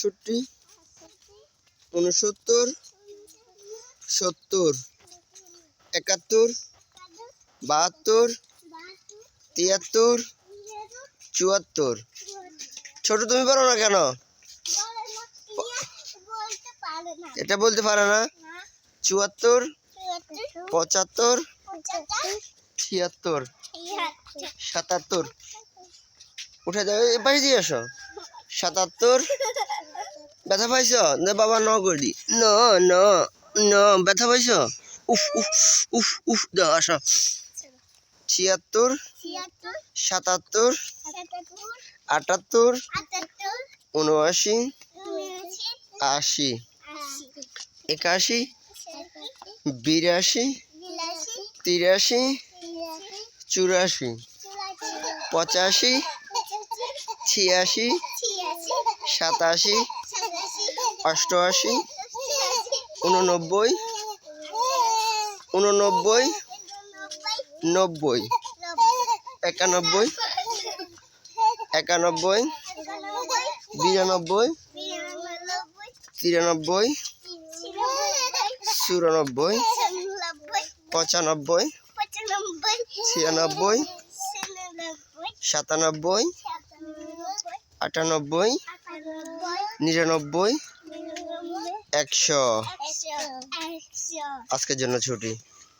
68, 69, 70, 71, 72, 73, 74। ছোট তুমি পারো না কেন? এটা বলতে পারে না। 74, 75, 76, 77। উঠে যাও, এ পাশে দিয়ে আসো। 77। ব্যথা পাইছ? না বাবা ন করি ন ন ন ব্যথা পাইছ? উফ উফ উফ উফ দাও আসো। 76, 77, 78, 79, 80, 81, 82, 83, 84, 85, 86, 87, 88, 89, 89, 90, 91, 91, 92, 93, 94, 95, 96, 97, 98, 99, 100। আজকের জন্য ছুটি।